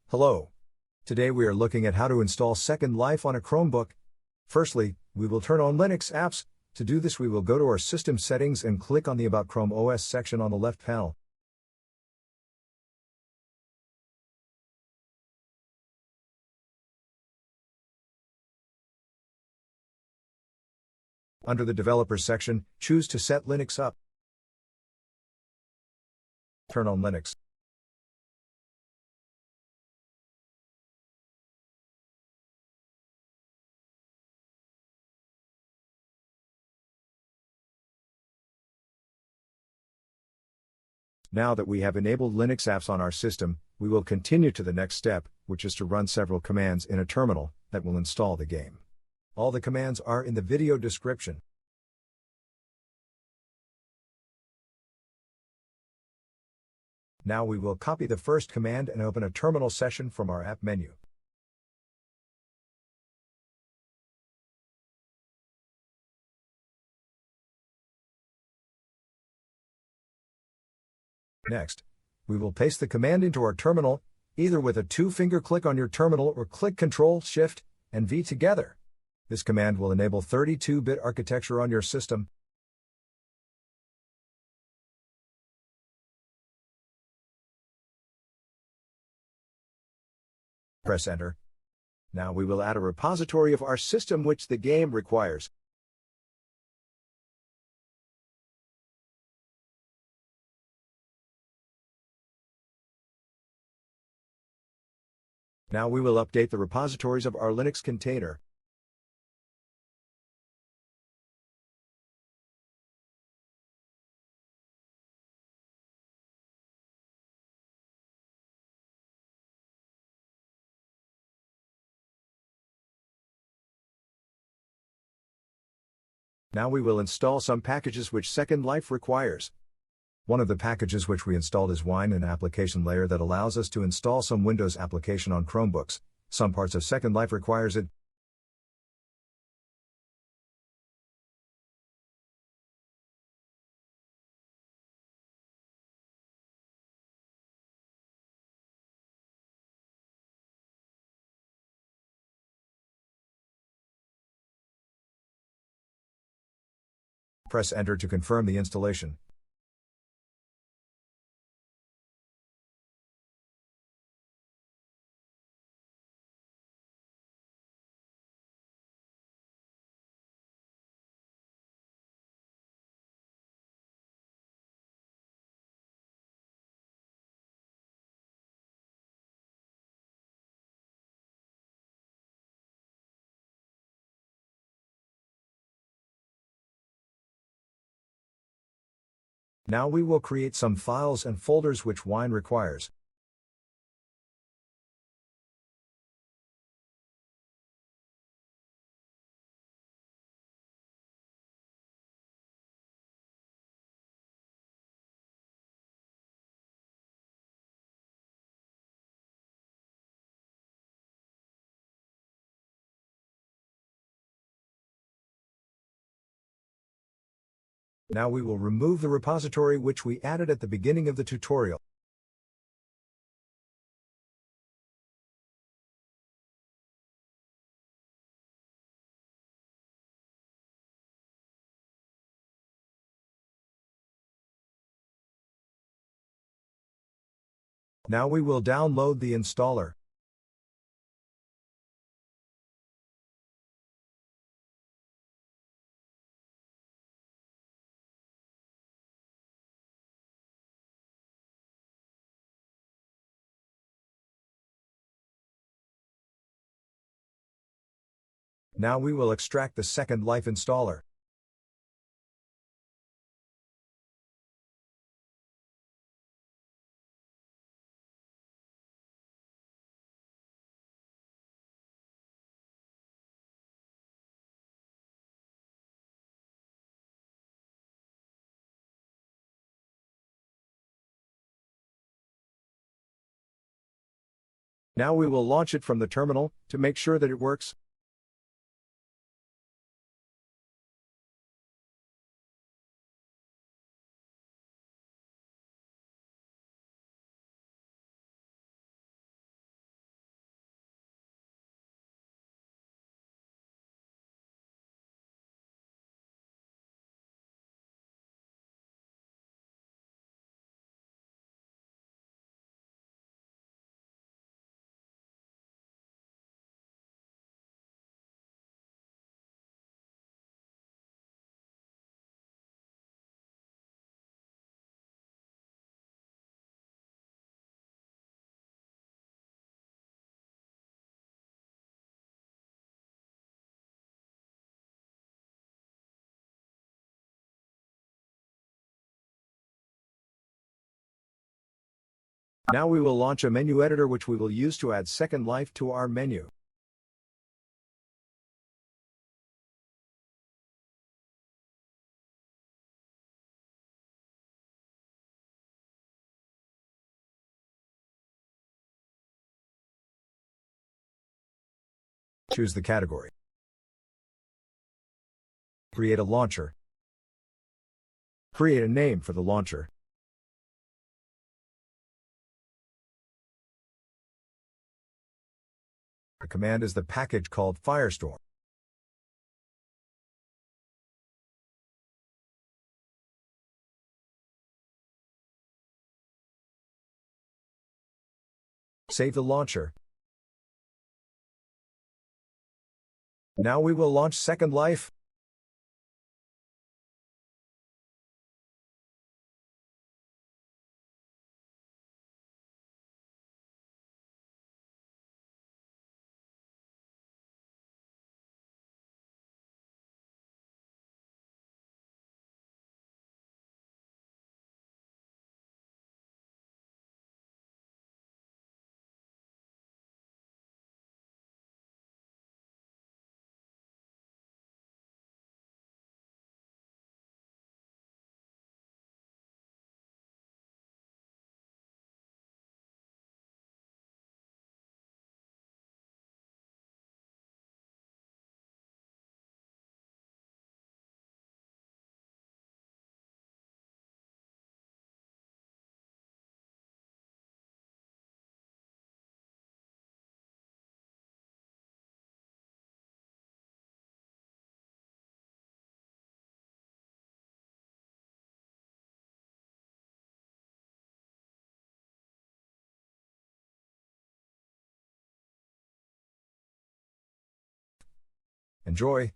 Hello. Today we are looking at how to install Second Life on a Chromebook. Firstly, we will turn on Linux apps. To do this, we will go to our system settings and click on the About Chrome OS section on the left panel. Under the Developers section, choose to set Linux up. Turn on Linux. Now that we have enabled Linux apps on our system, we will continue to the next step, which is to run several commands in a terminal that will install the game. All the commands are in the video description. Now we will copy the first command and open a terminal session from our app menu. Next, we will paste the command into our terminal, either with a two-finger click on your terminal or click Ctrl, Shift, and V together. This command will enable 32-bit architecture on your system. Press Enter. Now we will add a repository of our system which the game requires. Now we will update the repositories of our Linux container. Now we will install some packages which Second Life requires. One of the packages which we installed is Wine, an application layer that allows us to install some Windows application on Chromebooks. Some parts of Second Life requires it. Press Enter to confirm the installation. Now we will create some files and folders which Wine requires. Now we will remove the repository which we added at the beginning of the tutorial. Now we will download the installer. Now we will extract the Second Life installer. Now we will launch it from the terminal to make sure that it works. Now we will launch a menu editor which we will use to add Second Life to our menu. Choose the category. Create a launcher. Create a name for the launcher. The command is the package called Firestorm. Save the launcher. Now we will launch Second Life. Enjoy!